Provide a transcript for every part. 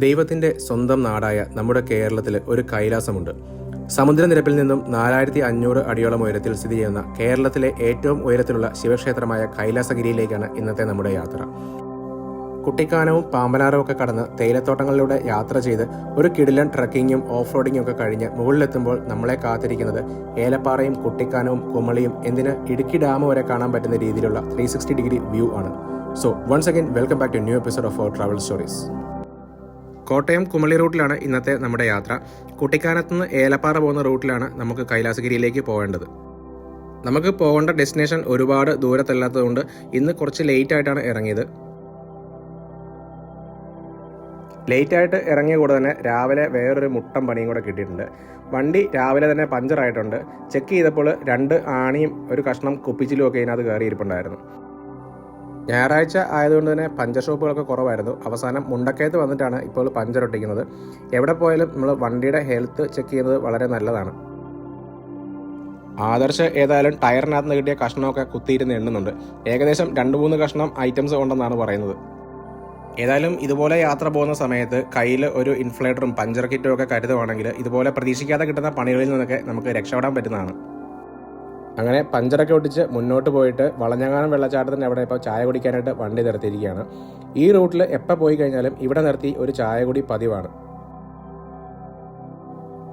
ദൈവത്തിൻ്റെ സ്വന്തം നാടായ നമ്മുടെ കേരളത്തിൽ ഒരു കൈലാസമുണ്ട്. സമുദ്രനിരപ്പിൽ നിന്നും 4500 അടിയോളം ഉയരത്തിൽ സ്ഥിതി ചെയ്യുന്ന കേരളത്തിലെ ഏറ്റവും ഉയരത്തിലുള്ള ശിവക്ഷേത്രമായ കൈലാസഗിരിയിലേക്കാണ് ഇന്നത്തെ നമ്മുടെ യാത്ര. കുട്ടിക്കാനവും പാമ്പനാറും ഒക്കെ കടന്ന് തേയിലത്തോട്ടങ്ങളിലൂടെ യാത്ര ചെയ്ത് ഒരു കിടിലൻ ട്രക്കിങ്ങും ഓഫ് റോഡിങ്ങും ഒക്കെ കഴിഞ്ഞ് മുകളിലെത്തുമ്പോൾ നമ്മളെ കാത്തിരിക്കുന്നത് ഏലപ്പാറയും കുട്ടിക്കാനവും കുമളിയും എന്തിന് ഇടുക്കി ഡാം വരെ കാണാൻ പറ്റുന്ന രീതിയിലുള്ള 360 ഡിഗ്രി വ്യൂ ആണ്. So once again welcome back to new episode of our travel stories. Kottayam Kumily റൂട്ടിലാണ് ഇന്നത്തെ നമ്മുടെ യാത്ര. കുട്ടിക്കാനത്തുനിന്ന് ഏലപ്പാറ പോകുന്ന റൂട്ടിലാണ് നമുക്ക് കൈലാസഗിരിയിലേക്ക് പോകേണ്ടത്. നമുക്ക് പോകേണ്ട ഡെസ്റ്റിനേഷൻ ഒരുപാട് ദൂരത്തല്ലാത്തതുകൊണ്ട് ഇന്ന് കുറച്ച് ലേറ്റായിട്ടാണ് ഇറങ്ങിയത്. ലേറ്റായിട്ട് ഇറങ്ങിയ കൂടെ തന്നെ രാവിലെ വേറൊരു മുട്ടം പണിയും കൂടെ കിട്ടിയിട്ടുണ്ട്. വണ്ടി രാവിലെ തന്നെ പഞ്ചറായിട്ടുണ്ട്. ചെക്ക് ചെയ്തപ്പോൾ 2 ആണിയും ഒരു കഷ്ണം കുപ്പിച്ചിലും ഒക്കെ ഇതിനകത്ത് കയറിയിരിപ്പുണ്ടായിരുന്നു. ഞായറാഴ്ച ആയതുകൊണ്ട് തന്നെ പഞ്ചർ ഷോപ്പുകളൊക്കെ കുറവായിരുന്നു. അവസാനം മുണ്ടക്കയത്ത് വന്നിട്ടാണ് ഇപ്പോൾ പഞ്ചർ ഒട്ടിക്കുന്നത്. എവിടെ പോയാലും നമ്മൾ വണ്ടിയുടെ ഹെൽത്ത് ചെക്ക് ചെയ്യുന്നത് വളരെ നല്ലതാണ്. ആദർശ് ഏതായാലും ടയറിനകത്ത് നിന്ന് കിട്ടിയ കഷ്ണമൊക്കെ കുത്തിയിരുന്ന് എണ്ണുന്നുണ്ട്. ഏകദേശം 2-3 കഷ്ണം ഐറ്റംസ് ഉണ്ടെന്നാണ് പറയുന്നത്. ഏതായാലും ഇതുപോലെ യാത്ര പോകുന്ന സമയത്ത് കയ്യിൽ ഒരു ഇൻഫ്ലേറ്ററും പഞ്ചർ കിറ്റും ഒക്കെ കരുതുവാണെങ്കിൽ ഇതുപോലെ പ്രതീക്ഷിക്കാതെ കിട്ടുന്ന പണികളിൽ നിന്നൊക്കെ നമുക്ക് രക്ഷപ്പെടാൻ പറ്റുന്നതാണ്. അങ്ങനെ പഞ്ചറൊക്കെ ഒട്ടിച്ച് മുന്നോട്ട് പോയിട്ട് വളഞ്ഞങ്ങാനം വെള്ളച്ചാട്ടത്തിൻ്റെ അവിടെ ഇപ്പോൾ ചായ കുടിക്കാനായിട്ട് വണ്ടി നിർത്തിയിരിക്കുകയാണ്. ഈ റൂട്ടിൽ എപ്പോൾ പോയി കഴിഞ്ഞാലും ഇവിടെ നിർത്തി ഒരു ചായ കുടി പതിവാണ്.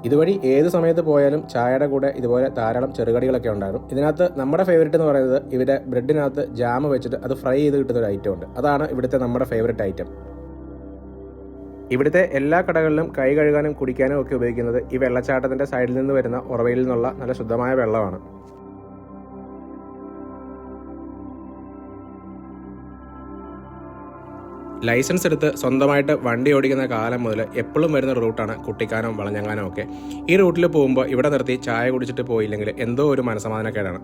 ഇതുവഴി ഏത് സമയത്ത് പോയാലും ചായയുടെ കൂടെ ഇതുപോലെ ധാരാളം ചെറുകടികളൊക്കെ ഉണ്ടാകും. ഇതിനകത്ത് നമ്മുടെ ഫേവറേറ്റ് എന്ന് പറയുന്നത് ഇവിടെ ബ്രെഡിനകത്ത് ജാം വെച്ചിട്ട് അത് ഫ്രൈ ചെയ്ത് കിട്ടുന്ന ഒരു ഐറ്റം ഉണ്ട്. അതാണ് ഇവിടുത്തെ നമ്മുടെ ഫേവറേറ്റ് ഐറ്റം. ഇവിടുത്തെ എല്ലാ കടകളിലും കൈ കഴുകാനും കുടിക്കാനും ഒക്കെ ഉപയോഗിക്കുന്നത് ഈ വെള്ളച്ചാട്ടത്തിൻ്റെ സൈഡിൽ നിന്ന് വരുന്ന ഉറവയിൽ നിന്നുള്ള നല്ല ശുദ്ധമായ വെള്ളമാണ്. ലൈസൻസ് എടുത്ത് സ്വന്തമായിട്ട് വണ്ടി ഓടിക്കുന്ന കാലം മുതൽ എപ്പോഴും വരുന്ന റൂട്ടാണ് കുട്ടിക്കാനവും വളഞ്ഞങ്ങാനവും ഒക്കെ. ഈ റൂട്ടിൽ പോകുമ്പോൾ ഇവിടെ നിർത്തി ചായ കുടിച്ചിട്ട് പോയില്ലെങ്കിൽ എന്തോ ഒരു മനസ്സമാധാനക്കേടാണ്.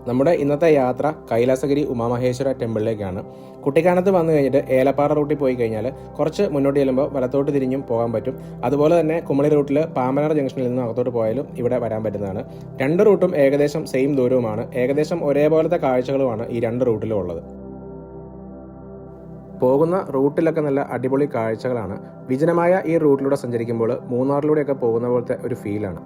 നമ്മുടെ ഇന്നത്തെ യാത്ര കൈലാസഗിരി ഉമാമഹേശ്വര ടെമ്പിളിലേക്കാണ്. കുട്ടിക്കാനത്ത് വന്നു കഴിഞ്ഞിട്ട് ഏലപ്പാറ റൂട്ടിൽ പോയി കഴിഞ്ഞാൽ കുറച്ച് മുന്നോട്ട് ചെല്ലുമ്പോൾ വലത്തോട്ട് തിരിഞ്ഞും പോകാൻ പറ്റും. അതുപോലെ തന്നെ കുമളി റൂട്ടിൽ പാമ്പനാർ ജംഗ്ഷനിൽ നിന്ന് അകത്തോട്ട് പോയാലും ഇവിടെ വരാൻ പറ്റുന്നതാണ്. 2 റൂട്ടും ഏകദേശം സെയിം ദൂരവുമാണ്. ഏകദേശം ഒരേപോലത്തെ കാഴ്ചകളുമാണ് ഈ 2 റൂട്ടിലും ഉള്ളത്. പോകുന്ന റൂട്ടിലൊക്കെ നല്ല അടിപൊളി കാഴ്ചകളാണ്. വിജനമായ ഈ റൂട്ടിലൂടെ സഞ്ചരിക്കുമ്പോൾ മൂന്നാറിലൂടെയൊക്കെ പോകുന്ന പോലത്തെ ഒരു ഫീലാണ്.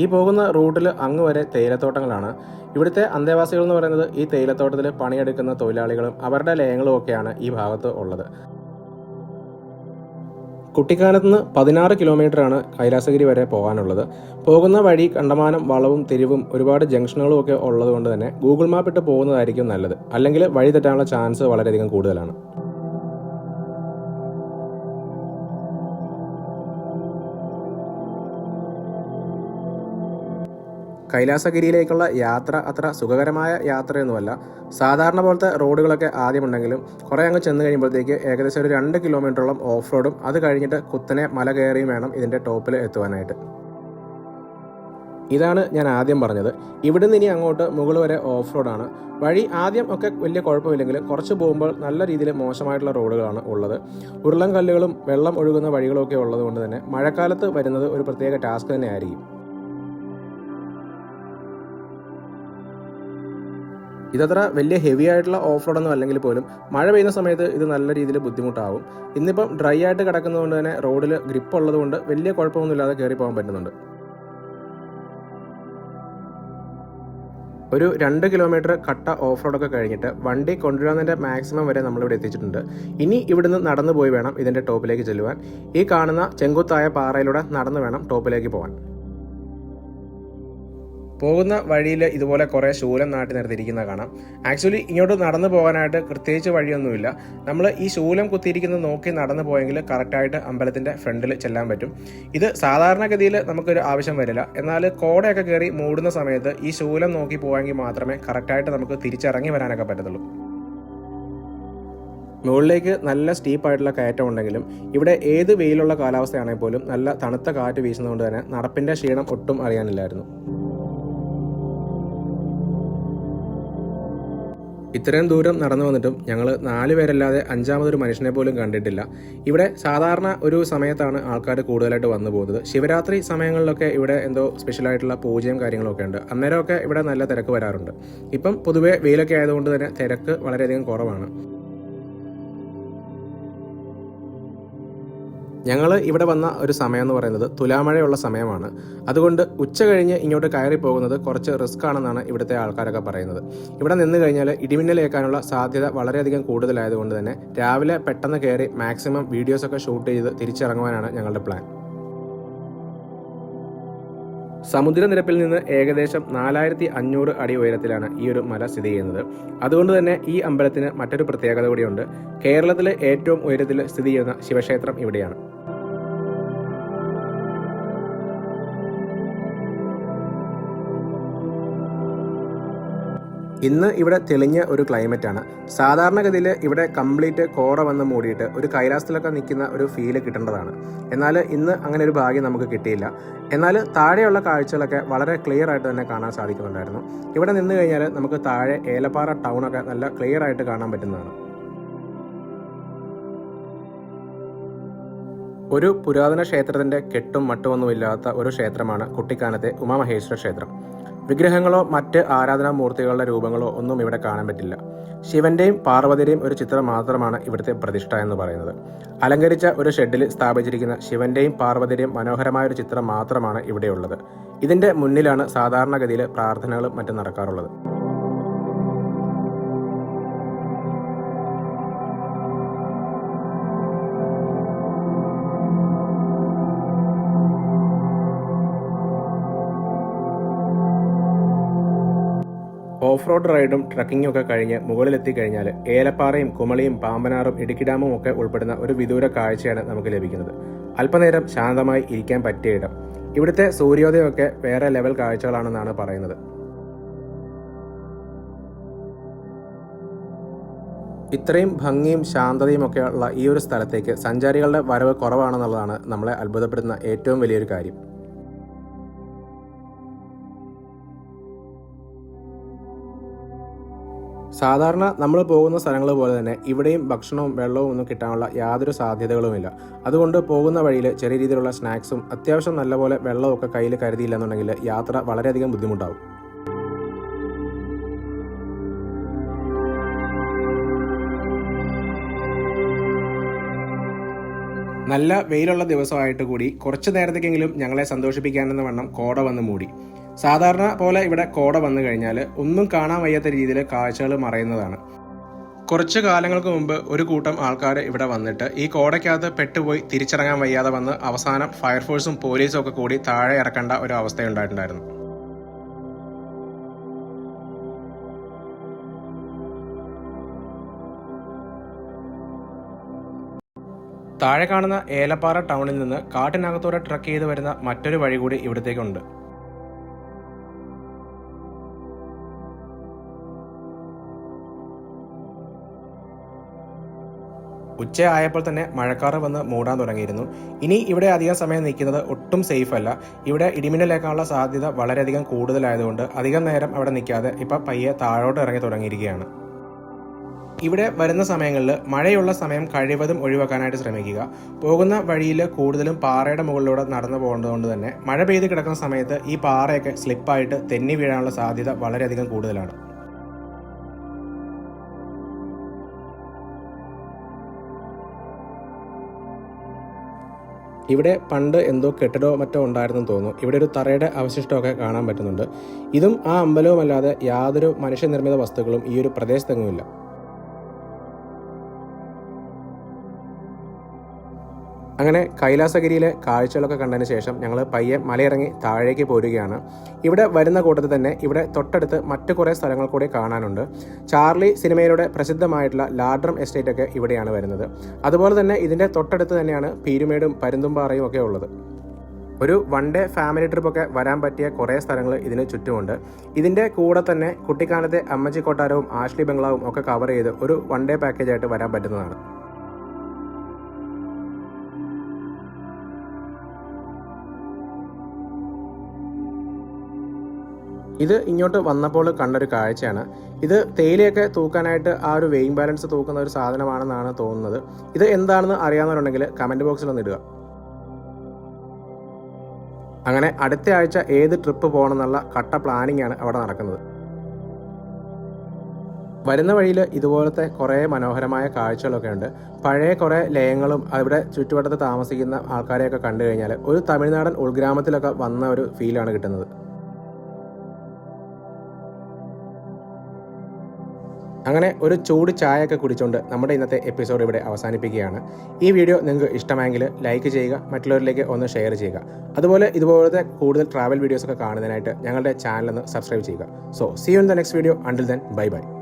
ഈ പോകുന്ന റൂട്ടിൽ അങ്ങ് വരെ തേയിലത്തോട്ടങ്ങളാണ്. ഇവിടുത്തെ അന്തേവാസികൾ എന്ന് പറയുന്നത് ഈ തേയിലത്തോട്ടത്തിൽ പണിയെടുക്കുന്ന തൊഴിലാളികളും അവരുടെ ലയങ്ങളും ഒക്കെയാണ് ഈ ഭാഗത്ത് ഉള്ളത്. കുട്ടിക്കാനത്ത് നിന്ന് 16 കിലോമീറ്ററാണ് കൈലാസഗിരി വരെ പോകാനുള്ളത്. പോകുന്ന വഴി കണ്ടമാനം വളവും തിരിവും ഒരുപാട് ജംഗ്ഷനുകളും ഒക്കെ ഉള്ളത് കൊണ്ട് തന്നെ ഗൂഗിൾ മാപ്പ് ഇട്ട് പോകുന്നതായിരിക്കും നല്ലത്. അല്ലെങ്കിൽ വഴി തെറ്റാനുള്ള ചാൻസ് വളരെയധികം കൂടുതലാണ്. കൈലാസഗിരിയിലേക്കുള്ള യാത്ര അത്ര സുഖകരമായ യാത്രയൊന്നുമല്ല. സാധാരണ പോലത്തെ റോഡുകളൊക്കെ ആദ്യമുണ്ടെങ്കിലും കുറേ അങ്ങ് ചെന്ന് കഴിയുമ്പോഴത്തേക്ക് ഏകദേശം ഒരു 2 കിലോമീറ്ററോളം ഓഫ് റോഡും അത് കഴിഞ്ഞിട്ട് കുത്തനെ മല കയറിയും വേണം ഇതിൻ്റെ ടോപ്പിൽ എത്തുവാനായിട്ട്. ഇതാണ് ഞാൻ ആദ്യം പറഞ്ഞത്. ഇവിടുന്ന് ഇനി അങ്ങോട്ട് മുകൾ വരെ ഓഫ് റോഡാണ്. വഴി ആദ്യം ഒക്കെ വലിയ കുഴപ്പമില്ലെങ്കിലും കുറച്ച് പോകുമ്പോൾ നല്ല രീതിയിൽ മോശമായിട്ടുള്ള റോഡുകളാണ് ഉള്ളത്. ഉരുളൻ കല്ലുകളും വെള്ളം ഒഴുകുന്ന വഴികളും ഒക്കെ ഉള്ളത് കൊണ്ട് തന്നെ മഴക്കാലത്ത് വരുന്നത് ഒരു പ്രത്യേക ടാസ്ക് തന്നെ ആയിരിക്കും. ഇതത്ര വലിയ ഹെവി ആയിട്ടുള്ള ഓഫ് റോഡൊന്നും അല്ലെങ്കിൽ പോലും മഴ പെയ്യുന്ന സമയത്ത് ഇത് നല്ല രീതിയിൽ ബുദ്ധിമുട്ടാവും. ഇന്നിപ്പം ഡ്രൈ ആയിട്ട് കിടക്കുന്നതുകൊണ്ട് തന്നെ റോഡിൽ ഗ്രിപ്പ് ഉള്ളതുകൊണ്ട് വലിയ കുഴപ്പമൊന്നുമില്ലാതെ കയറി പോകാൻ പറ്റുന്നുണ്ട്. ഒരു 2 കിലോമീറ്റർ കട്ട ഓഫ് റോഡൊക്കെ കഴിഞ്ഞിട്ട് വണ്ടി കൊണ്ടുവരുന്നതിൻ്റെ മാക്സിമം വരെ നമ്മളിവിടെ എത്തിച്ചിട്ടുണ്ട്. ഇനി ഇവിടുന്ന് നടന്നു പോയി വേണം ഇതിൻ്റെ ടോപ്പിലേക്ക് ചെല്ലുവാൻ. ഈ കാണുന്ന ചെങ്കുത്തായ പാറയിലൂടെ നടന്നു വേണം ടോപ്പിലേക്ക് പോകാൻ. പോകുന്ന വഴിയിൽ ഇതുപോലെ കുറേ ശൂലം നാട്ടി നിർത്തിയിരിക്കുന്ന കാണാം. ആക്ച്വലി ഇങ്ങോട്ട് നടന്നു പോകാനായിട്ട് പ്രത്യേകിച്ച് വഴിയൊന്നുമില്ല. നമ്മൾ ഈ ശൂലം കുത്തിയിരിക്കുന്നത് നോക്കി നടന്നു പോയെങ്കിൽ കറക്റ്റായിട്ട് അമ്പലത്തിൻ്റെ ഫ്രണ്ടിൽ ചെല്ലാൻ പറ്റും. ഇത് സാധാരണഗതിയിൽ നമുക്കൊരു ആവശ്യം വരില്ല. എന്നാൽ കോടയൊക്കെ കയറി മൂടുന്ന സമയത്ത് ഈ ശൂലം നോക്കി പോയെങ്കിൽ മാത്രമേ കറക്റ്റായിട്ട് നമുക്ക് തിരിച്ചിറങ്ങി വരാനൊക്കെ പറ്റത്തുള്ളൂ. മുകളിലേക്ക് നല്ല സ്റ്റീപ്പായിട്ടുള്ള കയറ്റം ഉണ്ടെങ്കിലും ഇവിടെ ഏത് വെയിലുള്ള കാലാവസ്ഥയാണെങ്കിൽ പോലും നല്ല തണുത്ത കാറ്റ് വീശുന്നതുകൊണ്ട് തന്നെ നടപ്പിൻ്റെ ക്ഷീണം ഒട്ടും അറിയാനില്ലായിരുന്നു. ഇത്രയും ദൂരം നടന്നു വന്നിട്ടും ഞങ്ങൾ 4 പേരല്ലാതെ അഞ്ചാമതൊരു മനുഷ്യനെ പോലും കണ്ടിട്ടില്ല. ഇവിടെ സാധാരണ ഒരു സമയത്താണ് ആൾക്കാർ കൂടുതലായിട്ട് വന്നു പോകുന്നത്. ശിവരാത്രി സമയങ്ങളിലൊക്കെ ഇവിടെ എന്തോ സ്പെഷ്യലായിട്ടുള്ള പൂജയും കാര്യങ്ങളൊക്കെ ഉണ്ട്. അന്നേരമൊക്കെ ഇവിടെ നല്ല തിരക്ക് വരാറുണ്ട്. ഇപ്പം പൊതുവെ വെയിലൊക്കെ ആയതുകൊണ്ട് തന്നെ തിരക്ക് വളരെയധികം കുറവാണ്. ഞങ്ങൾ ഇവിടെ വന്ന ഒരു സമയം എന്ന് പറയുന്നത് തുലാമഴയുള്ള സമയമാണ്. അതുകൊണ്ട് ഉച്ച കഴിഞ്ഞ് ഇങ്ങോട്ട് കയറി പോകുന്നത് കുറച്ച് റിസ്ക് ആണെന്നാണ് ഇവിടുത്തെ ആൾക്കാരൊക്കെ പറയുന്നത്. ഇവിടെ നിന്ന് കഴിഞ്ഞാൽ ഇടിമിന്നലേക്കാനുള്ള സാധ്യത വളരെയധികം കൂടുതലായതുകൊണ്ട് തന്നെ രാവിലെ പെട്ടെന്ന് കയറി മാക്സിമം വീഡിയോസൊക്കെ ഷൂട്ട് ചെയ്ത് തിരിച്ചിറങ്ങുവാനാണ് ഞങ്ങളുടെ പ്ലാൻ. സമുദ്രനിരപ്പിൽ നിന്ന് ഏകദേശം 4500 അടി ഉയരത്തിലാണ് ഈ ഒരു മല സ്ഥിതി ചെയ്യുന്നത്. അതുകൊണ്ട് തന്നെ ഈ അമ്പലത്തിന് മറ്റൊരു പ്രത്യേകത കൂടിയുണ്ട്. കേരളത്തിലെ ഏറ്റവും ഉയരത്തിൽ സ്ഥിതി ചെയ്യുന്ന ശിവക്ഷേത്രം ഇവിടെയാണ്. ഇന്ന് ഇവിടെ തെളിഞ്ഞ ഒരു ക്ലൈമറ്റാണ്. സാധാരണഗതിയിൽ ഇവിടെ കംപ്ലീറ്റ് കോട വന്ന് മൂടിയിട്ട് ഒരു കൈലാസത്തിലൊക്കെ നിൽക്കുന്ന ഒരു ഫീല് കിട്ടേണ്ടതാണ്. എന്നാൽ ഇന്ന് അങ്ങനെ ഒരു ഭാഗ്യം നമുക്ക് കിട്ടിയില്ല. എന്നാൽ താഴെയുള്ള കാഴ്ചകളൊക്കെ വളരെ ക്ലിയർ ആയിട്ട് തന്നെ കാണാൻ സാധിക്കുന്നുണ്ടായിരുന്നു. ഇവിടെ നിന്ന് കഴിഞ്ഞാൽ നമുക്ക് താഴെ ഏലപ്പാറ ടൗണൊക്കെ നല്ല ക്ലിയർ ആയിട്ട് കാണാൻ പറ്റുന്നതാണ്. ഒരു പുരാതന ക്ഷേത്രത്തിൻ്റെ കെട്ടും മട്ടുമൊന്നുമില്ലാത്ത ഒരു ക്ഷേത്രമാണ് കുട്ടിക്കാനത്തെ ഉമാമഹേശ്വര ക്ഷേത്രം. വിഗ്രഹങ്ങളോ മറ്റ് ആരാധനാമൂർത്തികളുടെ രൂപങ്ങളോ ഒന്നും ഇവിടെ കാണാൻ പറ്റില്ല. ശിവന്റെയും പാർവതിയുടെയും ഒരു ചിത്രം മാത്രമാണ് ഇവിടുത്തെ പ്രതിഷ്ഠ എന്ന് പറയുന്നത്. അലങ്കരിച്ച ഒരു ഷെഡിൽ സ്ഥാപിച്ചിരിക്കുന്ന ശിവന്റെയും പാർവതിയുടെയും മനോഹരമായ ഒരു ചിത്രം മാത്രമാണ് ഇവിടെയുള്ളത്. ഇതിന്റെ മുന്നിലാണ് സാധാരണഗതിയിൽ പ്രാർത്ഥനകളും മറ്റും നടക്കാറുള്ളത്. ഓഫ് റോഡ് റൈഡും ട്രക്കിങ്ങും ഒക്കെ കഴിഞ്ഞ് മുകളിലെത്തിക്കഴിഞ്ഞാൽ ഏലപ്പാറയും കുമളിയും പാമ്പനാറും ഇടുക്കി ഡാമും ഒക്കെ ഉൾപ്പെടുന്ന ഒരു വിദൂര കാഴ്ചയാണ് നമുക്ക് ലഭിക്കുന്നത്. അല്പനേരം ശാന്തമായി ഇരിക്കാൻ പറ്റിയ ഇടം. ഇവിടുത്തെ സൂര്യോദയമൊക്കെ വേറെ ലെവൽ കാഴ്ചകളാണെന്നാണ് പറയുന്നത്. ഇത്രയും ഭംഗിയും ശാന്തതയും ഒക്കെ ഉള്ള ഈ ഒരു സ്ഥലത്തേക്ക് സഞ്ചാരികളുടെ വരവ് കുറവാണെന്നുള്ളതാണ് നമ്മളെ അത്ഭുതപ്പെടുത്തുന്ന ഏറ്റവും വലിയൊരു കാര്യം. സാധാരണ നമ്മൾ പോകുന്ന സ്ഥലങ്ങൾ പോലെ തന്നെ ഇവിടെയും ഭക്ഷണവും വെള്ളവും ഒന്നും കിട്ടാനുള്ള യാതൊരു സാധ്യതകളുമില്ല. അതുകൊണ്ട് പോകുന്ന വഴിയിൽ ചെറിയ രീതിയിലുള്ള സ്നാക്സും അത്യാവശ്യം നല്ലപോലെ വെള്ളമൊക്കെ കയ്യിൽ കരുതിയില്ലെന്നുണ്ടെങ്കിൽ യാത്ര വളരെയധികം ബുദ്ധിമുട്ടാവും. നല്ല വെയിലുള്ള ദിവസമായിട്ട് കൂടി കുറച്ചു നേരത്തേക്കെങ്കിലും ഞങ്ങളെ സന്തോഷിപ്പിക്കാനെന്ന വണ്ണം കോട വന്ന് മൂടി. സാധാരണ പോലെ ഇവിടെ കോട വന്നു കഴിഞ്ഞാൽ ഒന്നും കാണാൻ വയ്യാത്ത രീതിയിൽ കാഴ്ചകൾ മറയുന്നതാണ്. കുറച്ചു കാലങ്ങൾക്ക് മുമ്പ് ഒരു കൂട്ടം ആൾക്കാർ ഇവിടെ വന്നിട്ട് ഈ കോടയ്ക്കകത്ത് പെട്ടുപോയി തിരിച്ചിറങ്ങാൻ വയ്യാതെ വന്ന് അവസാനം ഫയർഫോഴ്സും പോലീസും ഒക്കെ കൂടി താഴെ ഇറക്കേണ്ട ഒരു അവസ്ഥയുണ്ടായിട്ടുണ്ടായിരുന്നു. താഴെ കാണുന്ന ഏലപ്പാറ ടൗണിൽ നിന്ന് കാട്ടിനകത്തൂടെ ട്രക്ക് ചെയ്ത് വരുന്ന മറ്റൊരു വഴി കൂടി ഇവിടത്തേക്കുണ്ട്. ഉച്ചയായപ്പോൾ തന്നെ മഴക്കാറ് വന്ന് മൂടാൻ തുടങ്ങിയിരുന്നു. ഇനി ഇവിടെ അധികം സമയം നിൽക്കുന്നത് ഒട്ടും സേഫ് അല്ല. ഇവിടെ ഇടിമിന്നലേക്കാനുള്ള സാധ്യത വളരെയധികം കൂടുതലായതുകൊണ്ട് അധികം നേരം അവിടെ നിൽക്കാതെ ഇപ്പം പയ്യെ താഴോട്ട് ഇറങ്ങി തുടങ്ങിയിരിക്കുകയാണ്. ഇവിടെ വരുന്ന സമയങ്ങളിൽ മഴയുള്ള സമയം കഴിവതും ഒഴിവാക്കാനായിട്ട് ശ്രമിക്കുക. പോകുന്ന വഴിയിൽ കൂടുതലും പാറയുടെ മുകളിലൂടെ നടന്നു പോകേണ്ടതുകൊണ്ട് തന്നെ മഴ പെയ്ത് കിടക്കുന്ന സമയത്ത് ഈ പാറയൊക്കെ സ്ലിപ്പായിട്ട് തെന്നി വീഴാനുള്ള സാധ്യത വളരെയധികം കൂടുതലാണ്. ഇവിടെ പണ്ട് എന്തോ കെട്ടിടമോ മറ്റോ ഉണ്ടായിരുന്നു തോന്നുന്നു. ഇവിടെ ഒരു തറയുടെ അവശിഷ്ടമൊക്കെ കാണാൻ പറ്റുന്നുണ്ട്. ഇതും ആ അമ്പലവുമല്ലാതെ യാതൊരു മനുഷ്യനിർമ്മിത വസ്തുക്കളും ഈ ഒരു പ്രദേശത്തെങ്ങുമില്ല. അങ്ങനെ കൈലാസഗിരിയിലെ കാഴ്ചകളൊക്കെ കണ്ടതിന് ശേഷം ഞങ്ങൾ പയ്യെ മലയിറങ്ങി താഴേക്ക് പോരുകയാണ്. ഇവിടെ വരുന്ന കൂട്ടത്തിൽ തന്നെ ഇവിടെ തൊട്ടടുത്ത് മറ്റു കുറേ സ്ഥലങ്ങൾ കൂടി കാണാനുണ്ട്. ചാർലി സിനിമയിലൂടെ പ്രസിദ്ധമായിട്ടുള്ള ലാഡ്രം എസ്റ്റേറ്റ് ഒക്കെ ഇവിടെയാണ് വരുന്നത്. അതുപോലെ തന്നെ ഇതിൻ്റെ തൊട്ടടുത്ത് തന്നെയാണ് പീരുമേടും പരുന്തുംപാറയും ഒക്കെ ഉള്ളത്. ഒരു വൺ ഡേ ഫാമിലി ട്രിപ്പൊക്കെ വരാൻ പറ്റിയ കുറേ സ്ഥലങ്ങൾ ഇതിന് ചുറ്റുമുണ്ട്. ഇതിൻ്റെ കൂടെ തന്നെ കുട്ടിക്കാനത്തെ അമ്മച്ചി കൊട്ടാരവും ആഷ്ലി ബംഗ്ലാവും ഒക്കെ കവർ ചെയ്ത് ഒരു വൺ ഡേ പാക്കേജായിട്ട് വരാൻ പറ്റുന്നതാണ്. ഇത് ഇങ്ങോട്ട് വന്നപ്പോൾ കണ്ടൊരു കാഴ്ചയാണ്. ഇത് തേയിലയൊക്കെ തൂക്കാനായിട്ട് ആ ഒരു വെയിങ് ബാലൻസ് തൂക്കുന്ന ഒരു സാധനമാണെന്നാണ് തോന്നുന്നത്. ഇത് എന്താണെന്ന് അറിയാവുന്നവരുണ്ടെങ്കിൽ കമൻറ്റ് ബോക്സിൽ ഒന്ന് ഇടുക. അങ്ങനെ അടുത്ത ആഴ്ച ഏത് ട്രിപ്പ് പോകണമെന്നുള്ള കട്ട പ്ലാനിങ് ആണ് അവിടെ നടക്കുന്നത്. വരുന്ന വഴിയിൽ ഇതുപോലത്തെ കുറേ മനോഹരമായ കാഴ്ചകളൊക്കെ ഉണ്ട്. പഴയ കുറേ ലയങ്ങളും അവിടെ ചുറ്റുവട്ടത്ത് താമസിക്കുന്ന ആൾക്കാരെയൊക്കെ കണ്ടു കഴിഞ്ഞാൽ ഒരു തമിഴ്നാടൻ ഉൾഗ്രാമത്തിലൊക്കെ വന്ന ഒരു ഫീലാണ് കിട്ടുന്നത്. അങ്ങനെ ഒരു ചൂട് ചായയൊക്കെ കുടിച്ചുകൊണ്ട് നമ്മുടെ ഇന്നത്തെ എപ്പിസോഡ് ഇവിടെ അവസാനിപ്പിക്കുകയാണ്. ഈ വീഡിയോ നിങ്ങൾക്ക് ഇഷ്ടമായെങ്കിൽ ലൈക്ക് ചെയ്യുക, മറ്റുള്ളവരിലേക്ക് ഒന്ന് ഷെയർ ചെയ്യുക. അതുപോലെ ഇതുപോലത്തെ കൂടുതൽ ട്രാവൽ വീഡിയോസൊക്കെ കാണുന്നതിനായിട്ട് ഞങ്ങളുടെ ചാനൽ ഒന്ന് സബ്സ്ക്രൈബ് ചെയ്യുക. So see you in the next video. Until then bye by.